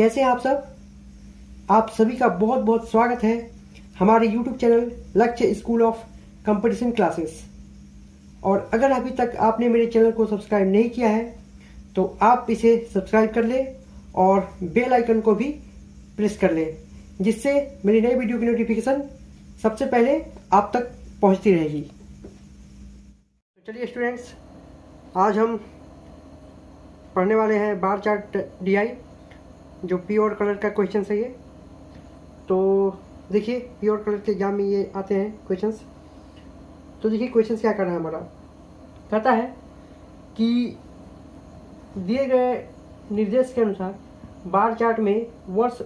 कैसे हैं आप सब। आप सभी का बहुत बहुत स्वागत है हमारे YouTube चैनल लक्ष्य स्कूल ऑफ कंपटीशन क्लासेस। और अगर अभी तक आपने मेरे चैनल को सब्सक्राइब नहीं किया है तो आप इसे सब्सक्राइब कर लें और बेल आइकन को भी प्रेस कर लें, जिससे मेरी नई वीडियो की नोटिफिकेशन सबसे पहले आप तक पहुंचती रहेगी। तो चलिए स्टूडेंट्स, आज हम पढ़ने वाले हैं बार चार्ट DI, जो प्योर कलर का क्वेश्चन है ये। तो देखिए, प्योर कलर के एग्जाम में ये आते हैं क्वेश्चंस। तो देखिए क्वेश्चंस क्या कर रहा है हमारा। कहता है कि दिए गए निर्देश के अनुसार बार चार्ट में वर्ष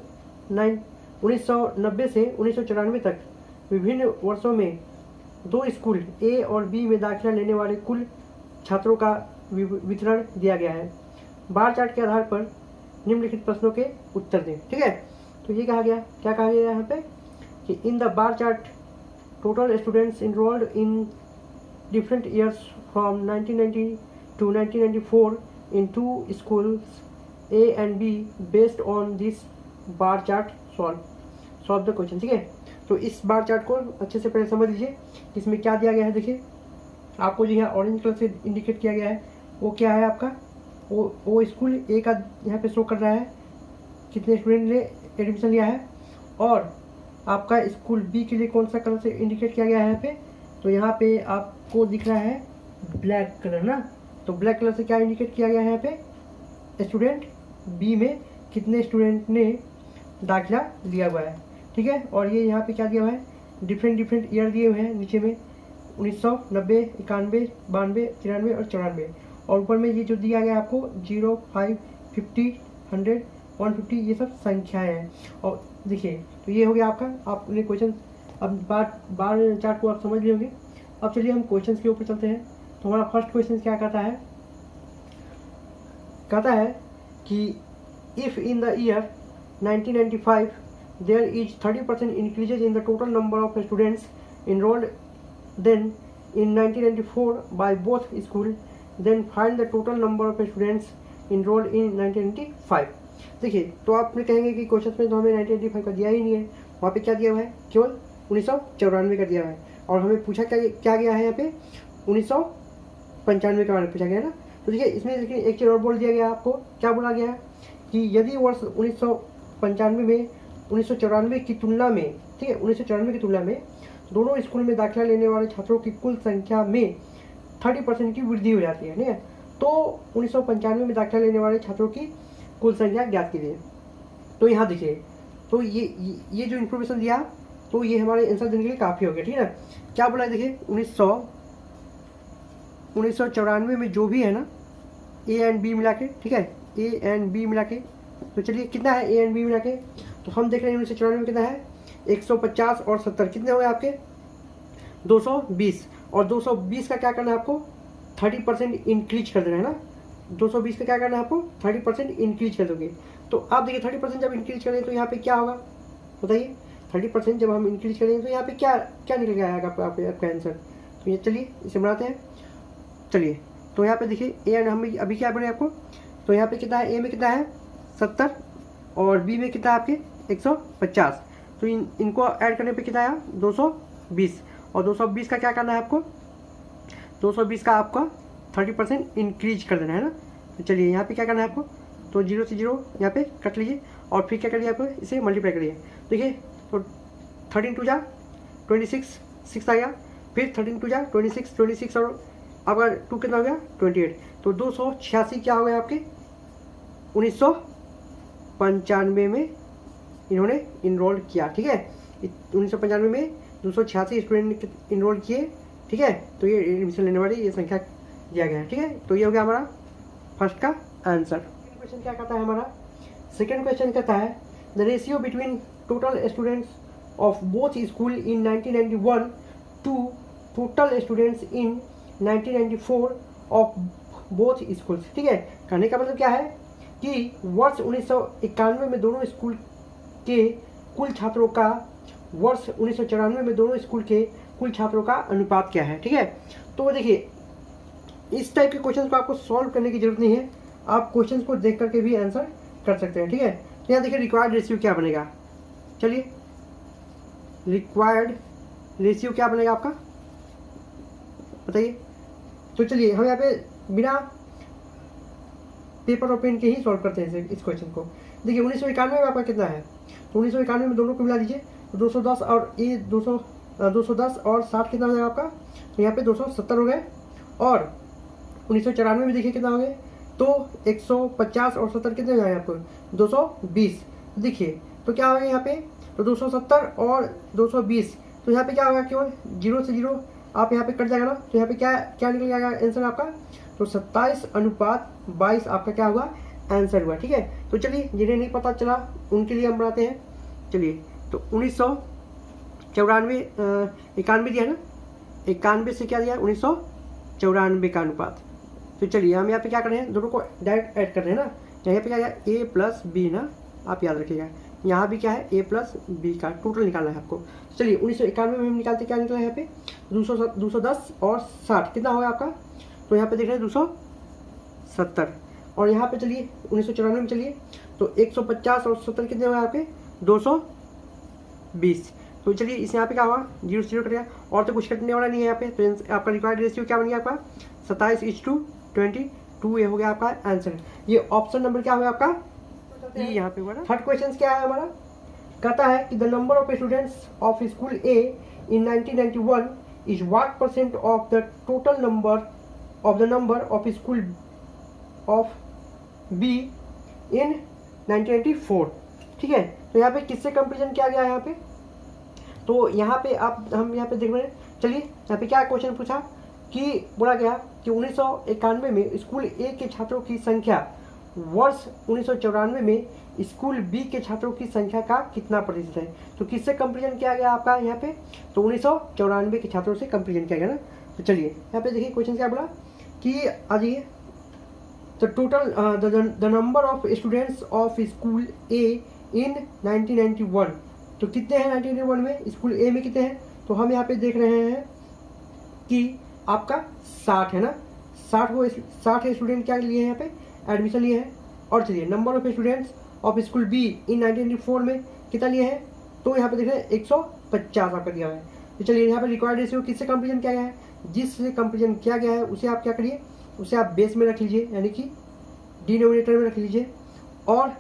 1990 से 1994 तक विभिन्न वर्षों में दो स्कूल A और B में दाखिला लेने वाले कुल छात्रों का वितरण दिया गया है। बार चार्ट के आधार पर निम्नलिखित प्रश्नों के उत्तर दें। ठीक है, तो ये कहा गया, क्या कहा गया यहाँ पे कि in the bar chart total students enrolled in different years from 1990 to 1994 in two schools A and B based on this bar chart solve the question। ठीक है, तो इस बार चार्ट को अच्छे से पहले समझ लीजिए, इसमें क्या दिया गया है। देखिए आपको जो यहाँ ऑरेंज कलर से इंडिकेट किया गया है वो क्या है आपका, वो स्कूल ए का यहाँ पे शो कर रहा है कितने स्टूडेंट ने एडमिशन लिया है, और आपका स्कूल बी के लिए कौन सा कलर से इंडिकेट किया गया है यहाँ पे। तो यहाँ पे आपको दिख रहा है ब्लैक कलर ना, तो ब्लैक कलर से क्या इंडिकेट किया गया है यहाँ पे, स्टूडेंट बी में कितने स्टूडेंट ने दाखिला लिया हुआ है। ठीक है, और ये यहाँ पे क्या दिया हुआ है, डिफरेंट ईयर दिए हुए हैं नीचे में 1990, 91, 92, 93 और 94, और ऊपर में ये जो दिया गया आपको 0, 5, 50, 100, 150 ये सब संख्याएं हैं। और देखिए तो ये हो गया आपका, आपने क्वेश्चन अब बार चार्ट को आप समझ लिए होंगे। अब चलिए हम क्वेश्चंस के ऊपर चलते हैं। तो हमारा फर्स्ट क्वेश्चन क्या कहता है कि if in the year 1995 there is 30% increases in the total number of students enrolled then in 1994 by both school, then find the total number of students enrolled in 1995। देखिए तो आपने कहेंगे कि क्वेश्चन में तो हमें 1995 का दिया ही नहीं है, वहाँ पे क्या दिया हुआ है, केवल 1994 का दिया हुआ है, और हमें पूछा क्या गया है यहाँ पे 1995 के बारे में पूछा गया है ना। तो देखिए इसमें देखिए एक चीज़ और बोल दिया गया, आपको क्या बोला गया है कि यदि वर्ष 1995 में 1994 की तुलना में, ठीक है 1994 की तुलना में दोनों स्कूल में दाखिला लेने वाले छात्रों की कुल संख्या में 30% की वृद्धि हो जाती है, नहीं है। तो 1995 में दाखिला लेने वाले छात्रों की कुल संख्या ज्ञात कीजिए। तो यहाँ देखिए, तो ये जो इन्फॉर्मेशन दिया तो ये हमारे आंसर देने के लिए काफ़ी हो गया। ठीक है ना, क्या बोला है देखिए 1994 में जो भी है ना A एंड B मिला के, ठीक है A एंड B मिला के, तो चलिए कितना है A एंड B मिला के, तो हम देख रहे हैं 1994 में कितना है 150 और 70 कितने हो गए आपके 220, और 220 का क्या करना है आपको 30% इंक्रीज कर देना है ना। 220 का क्या करना है आपको 30% इंक्रीज कर दोगे। तो आप देखिए 30% जब इंक्रीज करें तो यहाँ पे क्या होगा बताइए, 30% जब हम इंक्रीज करेंगे तो यहाँ पे क्या निकल के आएगा आपका आंसर। तो ये चलिए इसे बनाते हैं। चलिए तो यहाँ पे देखिए ए एंड हम अभी क्या बने आपको, तो यहाँ पे कितना है, ए में कितना है 70 और बी में कितना है आपके 150, तो इनको ऐड करने पे कितना आया 220, और 220 का क्या करना है आपको 220 का आपका 30% इंक्रीज कर देना है ना। तो चलिए यहाँ पे क्या करना है आपको, तो 0 से 0 यहाँ पे कट लीजिए, और फिर क्या करिए आपको इसे मल्टीप्लाई करिए। देखिए तो 13 2 जा 26, 6 आ गया, फिर 13 2 जा 26 और आपका 2 कितना हो गया 28, तो 286 क्या हो गया आपके 1995 में इन्होंने इनरोल किया। ठीक है, 1995 में 286 स्टूडेंट इनरोल किए। ठीक है, तो ये एडमिशन लेने वाली ये संख्या दिया गया है। ठीक है, तो ये हो गया हमारा फर्स्ट का आंसर। सेकंड क्वेश्चन क्या कहता है हमारा, सेकंड क्वेश्चन कहता है the ratio between total students of both school in 1991 to total students in 1994 of both schools. ठीक है, कहने का मतलब क्या है कि वर्ष 1991 में दोनों स्कूल के कुल छात्रों का वर्ष 1994 में दोनों स्कूल के कुल छात्रों का अनुपात क्या है। ठीक है, तो देखिए इस टाइप के क्वेश्चन को आपको सॉल्व करने की जरूरत नहीं है, आप क्वेश्चन को देख करके भी आंसर कर सकते हैं। ठीक है, तो यहाँ देखिए रिक्वायर्ड रेशियो क्या बनेगा, चलिए रिक्वायर्ड रेशियो क्या बनेगा आपका बताइए। तो चलिए हम यहाँ पे बिना पेपर और पेन के ही सॉल्व करते हैं इस क्वेश्चन को। देखिए 1991 में आपका कितना है, तो 1991 में दोनों को मिला दीजिए, तो 210 और ये 210 और 60 कितना हो जाएगा आपका, तो यहाँ पे 270 हो गए। और 1994 में देखिए कितना हो गए, तो 150 और 70 कितने हो जाएंगे आपको 220। देखिए तो क्या हो गया यहाँ पे, तो 270 और 220, तो यहाँ पे क्या होगा, केवल 0 से 0 आप यहाँ पे कट जाएगा ना, तो यहाँ पे क्या क्या निकल जाएगा आंसर आपका, तो 27:22 आपका क्या हुआ आंसर हुआ। ठीक है, तो चलिए जिन्हें नहीं पता चला उनके लिए हम बनाते हैं। चलिए तो 1994 91 दिया है ना, 91 से क्या दिया 1994 का अनुपात। तो चलिए हम यहाँ पे क्या कर रहे हैं, दोनों को डायरेक्ट ऐड कर रहे हैं ना, यहाँ पे क्या है a प्लस बी ना, आप याद रखिएगा यहाँ भी क्या है a प्लस बी का टोटल निकालना है आपको। चलिए 1991 में हम निकालते क्या निकला है यहाँ पे 210 और 60 कितना होगा आपका, तो यहाँ पे देख रहे हैं 270। और यहाँ पे चलिए 1994 में चलिए तो 150 और 70 कितने हुए यहाँ पे 220। तो चलिए इस यहाँ पे क्या हुआ 0 से 0 कट गया, और तो कुछ कटने वाला नहीं है यहाँ पे। तो आपका रिक्वायर्ड रेशियो क्या बन गया आपका 27:22, ये हो गया आपका आंसर। ये ऑप्शन नंबर क्या हुआ आपका ये यहाँ पे हुआ ना। थर्ड क्वेश्चन क्या है हमारा, कहता है कि the number of students of school A in 1991 is what percent of the total number of school of B in 1994। ठीक है, तो यहाँ पे किससे कंपेरिजन किया गया है यहाँ पे, तो यहाँ पे हम यहाँ पे देख रहे हैं। चलिए यहाँ पे क्या क्वेश्चन पूछा कि बोला गया कि 1991 में स्कूल ए के छात्रों की संख्या वर्ष 1994 में स्कूल बी के छात्रों की संख्या का कितना प्रतिशत है। तो किससे कंपेरिजन किया गया आपका यहाँ पे, तो 1994 के छात्रों से कंपेरिजन किया गया ना। तो चलिए यहाँ पे देखिए क्वेश्चन क्या बोला कि आइए तो total the number of students of school A in 1991, तो कितने हैं 1991 में स्कूल ए में कितने हैं, तो हम यहाँ पे देख रहे हैं कि आपका 60 है ना, 60 स्टूडेंट क्या लिए हैं यहाँ पे एडमिशन लिए हैं। और चलिए number of students of school B in 1994 में कितना लिए हैं, तो यहाँ पे देख रहे हैं 150 आपका दिया हुआ है। तो चलिए यहाँ पे रिक्वायर्ड रेशियो किससे कंपेरिजन किया गया है, जिससे कंपेरिजन किया गया है उसे आप क्या करिए, उसे आप बेस में रख लीजिए यानी कि डिनोमिनेटर में रख लीजिए, और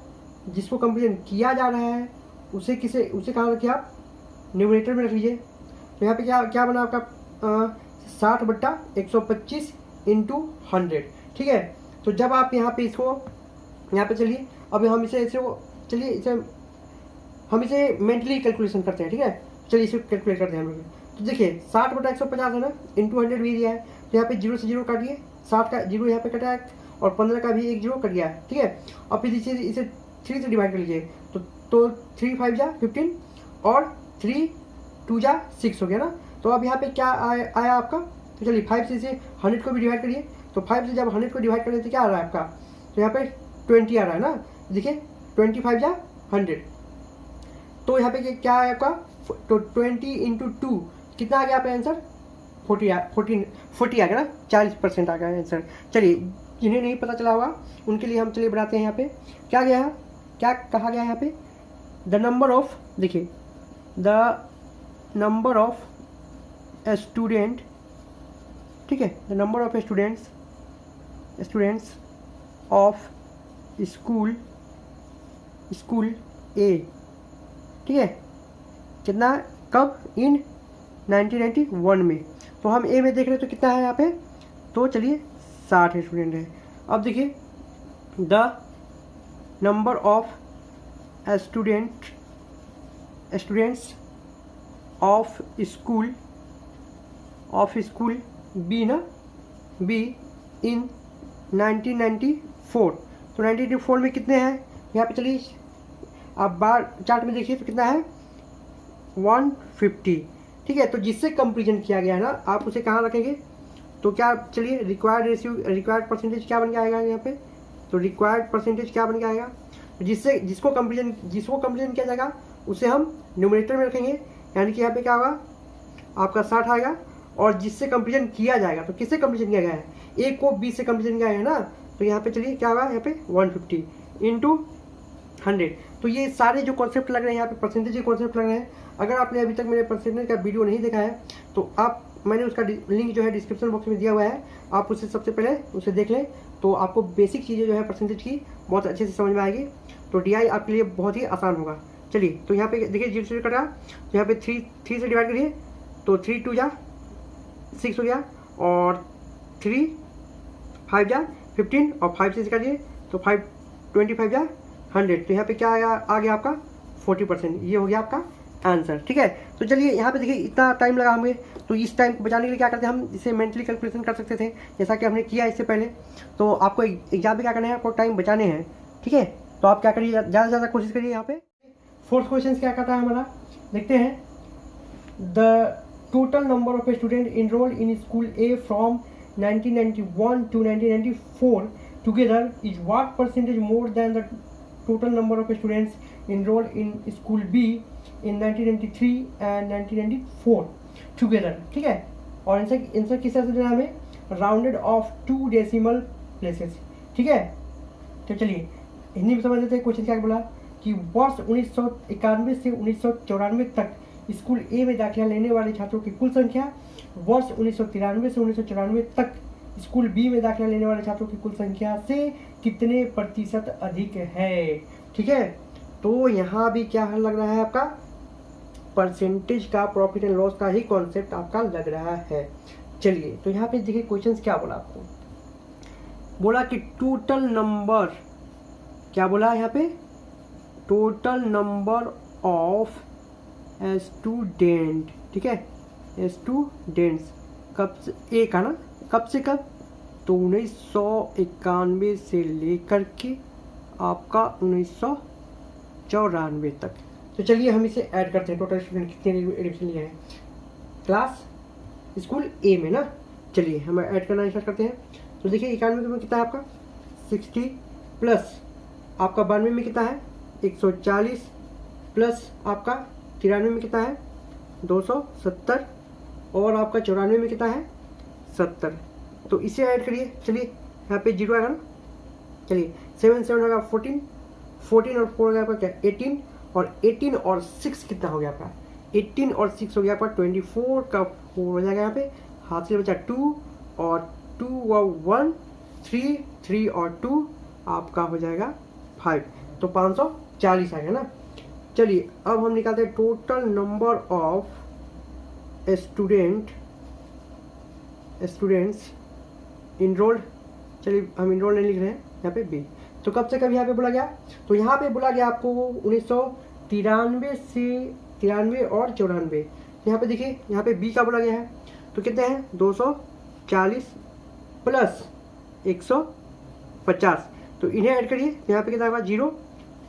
जिसको कंपेरिजन किया जा रहा है उसे कहाँ रखिए आप न्यूमिनेटर में रख लीजिए। तो यहाँ पे क्या बना आपका 60/125 × 100। ठीक है, तो जब आप यहाँ पे इसको यहाँ पे चलिए अब हम इसे मेंटली कैलकुलेशन करते हैं। ठीक है, चलिए इसे कैलकुलेट करते हैं हम लोग। तो देखिए 60/150 है ना, इंटू 100 भी दिया है, तो यहाँ पे 0 से 0 काटिए, 60 का 0 यहाँ पे कटा है और 15 का भी एक 0 कट गया है। ठीक है, और फिर इसे 3 से डिवाइड कर लीजिए, तो 3 5 जा 15 और 3 2 जा 6 हो गया ना। तो अब यहाँ पे क्या आया आपका, तो चलिए 5 से इसे 100 को भी डिवाइड करिए, तो 5 से जब 100 को डिवाइड करें तो क्या आ रहा है आपका, तो यहाँ पे 20 आ रहा है ना। देखिए 25 जा 100, तो यहाँ पे क्या है आपका, तो 20 × 2 कितना आ गया आपका आंसर 40 आ गया ना, 40% आ गया आंसर। चलिए जिन्हें नहीं पता चला होगा उनके लिए हम चलिए बनाते हैं। यहाँ पे क्या कहा गया है यहाँ पे, द नंबर ऑफ, देखिए द नंबर ऑफ स्टूडेंट, ठीक है, the number of students of school A, ठीक है, कितना कब इन 1991 में, तो हम ए में देख रहे हैं तो कितना है यहाँ पे, तो चलिए 60 स्टूडेंट है। अब देखिए the number of students of school B ना, बी इन 1994, तो 1994 में कितने हैं यहाँ पे, चलिए आप बार चार्ट में देखिए तो कितना है 150। ठीक है, तो जिससे कंपेरिजन किया गया है ना आप उसे कहाँ रखेंगे, तो क्या चलिए रिक्वायर्ड परसेंटेज क्या बन के आएगा यहाँ पे, तो रिक्वायर्ड परसेंटेज क्या बन के आएगा, जिसको कंपेरिजन किया जाएगा उसे हम न्यूमरेटर में रखेंगे, यानी कि यहाँ पे क्या होगा आपका 60 आएगा, और जिससे कंपेरिजन किया जाएगा, तो किससे कंपेरिजन किया गया है, ए को बी से कंपेरिजन किया गया है ना, तो यहाँ पे चलिए क्या होगा यहाँ पे 150 इंटू 100। तो ये सारे जो कॉन्सेप्ट लग रहे हैं यहाँ पे परसेंटेज के कॉन्सेप्ट लग रहे हैं। अगर आपने अभी तक मेरे परसेंटेज का वीडियो नहीं देखा है तो मैंने उसका लिंक जो है डिस्क्रिप्शन बॉक्स में दिया हुआ है, आप उससे सबसे पहले उसे देख लें, तो आपको बेसिक चीज़ें जो है परसेंटेज की बहुत अच्छे से समझ में आएगी। तो DI आपके लिए बहुत ही आसान होगा। चलिए, तो यहाँ पे देखिए 0 से कट रहा, तो यहाँ पे 3 से डिवाइड करिए, तो 3 2 जा 6 हो गया, और 3 5 जा 15, और 5 से काटिए तो 5 25 जा 100। तो यहाँ पे क्या आ गया आपका 40%। ये हो गया आपका आंसर। ठीक है, तो चलिए यहाँ पे देखिए इतना टाइम लगा हमें, तो इस टाइम को बचाने के लिए क्या करते हैं, हम इसे मेंटली कैलकुलेशन कर सकते थे जैसा कि हमने किया इससे पहले। तो आपको एग्जाम में क्या करना है, आपको टाइम बचाने हैं। ठीक है, तो आप क्या करिए, ज़्यादा से ज़्यादा कोशिश करिए। यहाँ पे फोर्थ क्वेश्चन क्या कहता है हमारा, देखते हैं। The total number of student enrolled in school A from 1991 to 1994 together is what percentage more than the total number of students enrolled in school B in 1993 and 1994 together। ठीक है, और answer किस तरह से देना हमें, राउंडेड ऑफ 2 डेसिमल प्लेसेस। ठीक है, तो चलिए हिंदी में समझ लेते हैं। क्वेश्चन क्या बोला कि वर्ष 1991 से 1994 तक स्कूल ए में दाखिला लेने वाले छात्रों की कुल संख्या वर्ष 1993 से 1994 तक स्कूल बी में दाखिला लेने वाले छात्रों की कुल संख्या से कितने प्रतिशत अधिक है। ठीक है, तो यहाँ भी क्या लग रहा है, आपका परसेंटेज का, प्रॉफिट एंड लॉस का ही कॉन्सेप्ट आपका लग रहा है। चलिए, तो यहाँ पे देखिए क्वेश्चन क्या बोला आपको, बोला कि टोटल नंबर, क्या बोला यहाँ पे, टोटल नंबर ऑफ स्टूडेंट। ठीक है, स्टूडेंट्स कब से, एक है ना, कब से कब, तो 1991 से लेकर के आपका 1994 तक। तो चलिए हम इसे ऐड करते हैं, टोटल स्टूडेंट कितने एडमिशन लिए हैं क्लास स्कूल ए में ना। चलिए हम ऐड करना स्टार्ट करते हैं। तो देखिए 91 में कितना है आपका 60, प्लस आपका 92 में कितना है 140, प्लस आपका 93 में कितना है 270, और आपका 94 में कितना है 70। तो इसे ऐड करिए। चलिए यहाँ पे 0 आएगा ना, चलिए 7 7 होगा 14, 14 और 4 हो गया आपका क्या 18, और 18 और 6 कितना हो गया आपका 18 और 6 हो गया आपका 24 का 4 हो जाएगा। यहाँ पे हाथ से बचा 2 और 2 और 1 3 3 और 2 आपका हो जाएगा 5, तो 540 आ गया ना। चलिए अब हम निकालते हैं total number of students enrolled. चलिए हम इनरोल्ड नहीं लिख रहे हैं यहाँ पे बी। तो कब से कब यहाँ पे बोला गया, तो यहाँ पे बोला गया आपको 1993 से 93 और 94। यहाँ पे देखिए यहाँ पे बी का बोला गया है, तो कितने हैं 240 प्लस 150। तो इन्हें ऐड करिए, यहाँ पे कितना होगा 0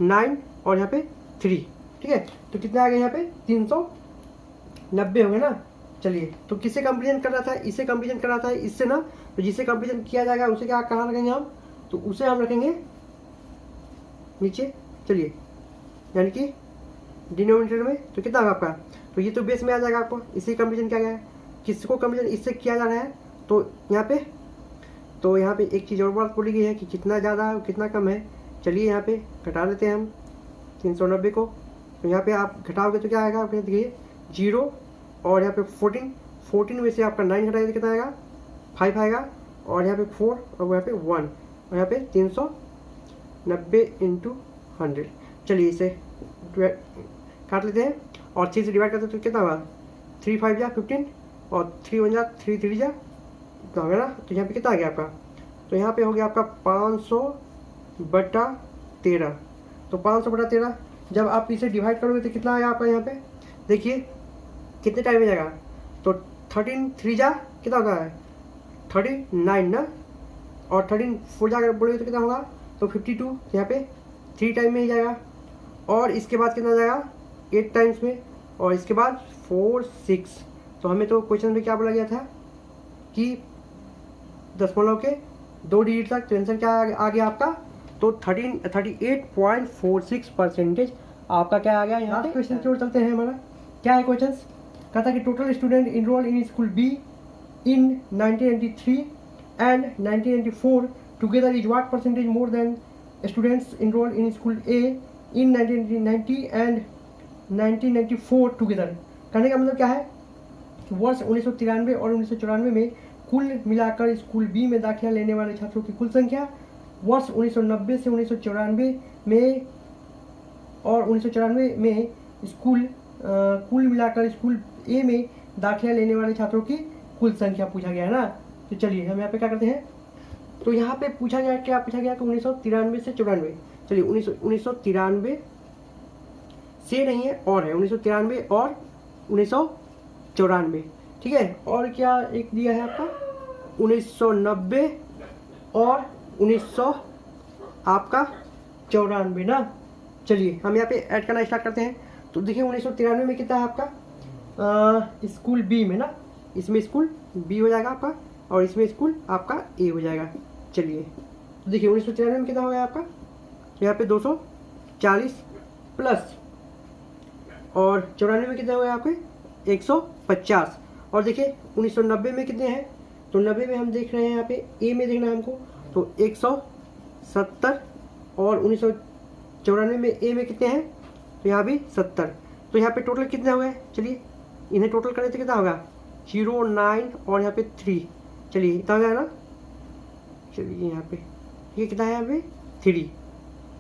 9 और यहाँ पे 3। ठीक है, तो कितना आ गया यहाँ पे 390 हो गया ना। चलिए, तो किससे कंपेरिजन कर रहा था, इससे कंपेरिजन कर रहा था इससे ना, तो जिससे कंपेरिजन किया जाएगा उसे क्या कहाँ रखेंगे हम, तो उसे हम रखेंगे नीचे। चलिए, यानी कि डिनोमिनेटर में, तो कितना होगा आपका, तो ये तो बेस में आ जाएगा आपको, इसी कंपेरिजन किया गया है। किसको कंपेरिजन इससे किया जा रहा है, तो यहाँ पे एक चीज़ और बात बोली गई है कि कितना ज़्यादा है और कितना कम है। चलिए यहाँ पे घटा देते हैं हम 390 को, तो यहाँ पे आप घटाओगे तो क्या आएगा, आप देखिए 0 और यहाँ पे 14 में से आपका 9 घटाएगा तो कितना आएगा 5 आएगा, और यहाँ पे 4 और यहाँ पे 1, और यहाँ पे 390 × 100। चलिए इसे काट लेते हैं और 3 से डिवाइड करते हैं तो कितना होगा 3 5 जा 15 और 3 1 जा 3 3 जा इतना होगा ना। तो यहाँ पे कितना आ गया आपका, तो यहाँ पे हो गया आपका 500/13। तो 500/13 जब आप इसे डिवाइड करोगे तो कितना आएगा आपका, यहाँ पे देखिए कितने टाइम में जाएगा, तो 13 3 जा कितना होगा 39 ना, और 13 4 जा बोलोगे तो कितना होगा, तो 52। यहाँ पे 3 टाइम में ही जाएगा, और इसके बाद कितना जाएगा 8 टाइम्स में, और इसके बाद 4 6। तो हमें तो क्वेश्चन में क्या बोला गया था कि दशमलव के 2 डिजिट तक, तो आंसर क्या आ गया आपका, तो 38.46% आपका क्या आ गया। यहाँ पे क्वेश्चन की ओर चलते हैं। हमारा क्या है क्वेश्चन, कहता है कि total student enrolled in school be in 1993 and 1994 together is what percentage more than students enrolled in school A in 1990 and 1994 together. कहने का मतलब क्या है कि वर्ष 1993 और 1994 में कुल मिलाकर स्कूल बी में दाखिला लेने वाले छात्रों की कुल संख्या वर्ष 1990 से 1994 में और 1994 में कुल मिलाकर स्कूल ए में दाखिला लेने वाले छात्रों की कुल संख्या पूछा गया है ना। तो चलिए हम यहाँ पे क्या करते हैं, तो यहाँ पे पूछा गया क्या पूछा गया कि 1993 से 94। चलिए 1993 से नहीं है और है 1993 और 1994, ठीक है। और क्या एक दिया है आपका 1990 और 1900 आपका 94 ना। चलिए हम यहाँ पे ऐड करना स्टार्ट करते हैं। तो देखिए 1993 में कितना है आपका स्कूल बी में ना, इसमें स्कूल बी हो जाएगा आपका और इसमें स्कूल आपका ए हो जाएगा। चलिए तो देखिए 1993 में कितना हो गया आपका, यहाँ पे 240 प्लस और 94 में कितना हो गया आपके 150। और देखिए 1990 में कितने हैं, तो 90 में हम देख रहे हैं यहाँ पे ए में देखना है हमको, तो 170 और 1994 में ए में कितने हैं, तो यहाँ भी 70। तो यहाँ पे टोटल कितना हो गया, चलिए इन्हें टोटल करें तो कितना होगा 0, 9 और यहाँ पे 3। चलिए इतना हो गया ना। चलिए यहाँ पे ये कितना है, यहाँ पे 3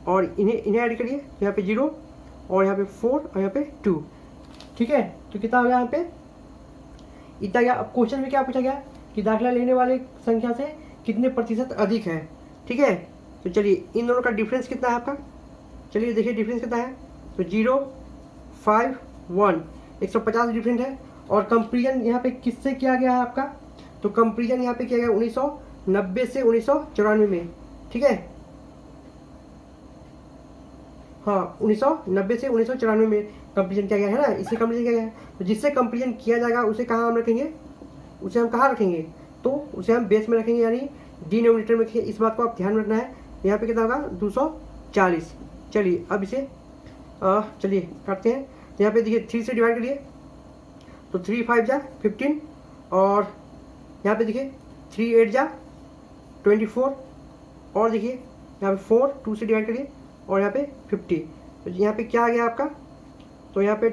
और इन्हें ऐड करिए, तो यहाँ पे 0 और यहाँ पे 4 और यहाँ पे 2, ठीक है। तो कितना हो गया यहाँ पे इतना गया। अब क्वेश्चन में क्या पूछा गया कि दाखिला लेने वाले संख्या से कितने प्रतिशत अधिक है, ठीक है। तो चलिए इन दोनों का डिफरेंस कितना है आपका, चलिए देखिए डिफरेंस कितना है, तो 0, 5, 1 150 डिफरेंट है। और कंपेरिजन यहाँ पे किससे किया गया है आपका, तो कंपेरिजन यहाँ पे किया गया 1990 से 1994 में, ठीक है। हाँ 1990 से 1994 में कंपेरिजन किया गया है ना, इससे कंपेरिजन किया गया है। तो जिससे कंपेरिजन किया जाएगा उसे कहाँ हम रखेंगे, उसे हम कहाँ रखेंगे, तो उसे हम बेस में रखेंगे यानी डिनोमिनेटर में रखेंगे। इस बात को आप ध्यान में रखना है। यहाँ पे कितना होगा 240। चलिए अब इसे चलिए करते हैं। तो यहाँ पे देखिए 3 से डिवाइड करिए, तो 3 5 जा 15 और यहाँ पे देखिए 3 8 जा 24 और देखिए यहाँ पे 4 2 से डिवाइड करिए और यहाँ पे 50। तो यहाँ पे क्या आ गया आपका, तो यहाँ पे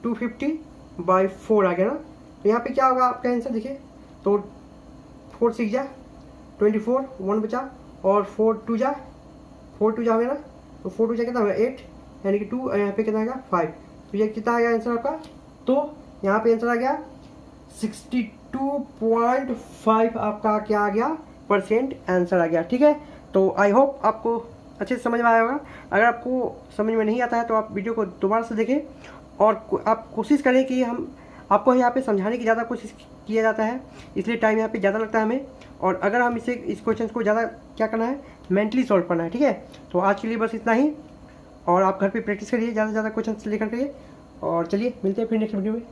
250/4 आ गया ना। तो यहाँ पे क्या होगा आपका आंसर देखिए, तो 4 6 जा 24 1 बचा और 4 2 जा हो गया ना। तो 4 2 जा कितना होगा 8 यानी कि 2 और यहाँ पे कितना आएगा 5। तो ये कितना आ गया आंसर आपका, तो यहाँ पे आंसर आ गया 62.5 आपका क्या आ गया % आंसर आ गया, ठीक है। तो आई होप आपको अच्छे से समझ में आया होगा। अगर आपको समझ में नहीं आता है तो आप वीडियो को दोबारा से देखें और आप कोशिश करें कि हम आपको यहाँ पे समझाने की ज़्यादा कोशिश किया जाता है, इसलिए टाइम यहाँ पे ज़्यादा लगता है हमें। और अगर हम इस क्वेश्चन को ज़्यादा क्या करना है, मेंटली सॉल्व करना है, ठीक है। तो आज के लिए बस इतना ही और आप घर पे प्रैक्टिस करिए, ज़्यादा से ज़्यादा क्वेश्चन लेकर करिए और चलिए मिलते हैं फिर नेक्स्ट वीडियो में।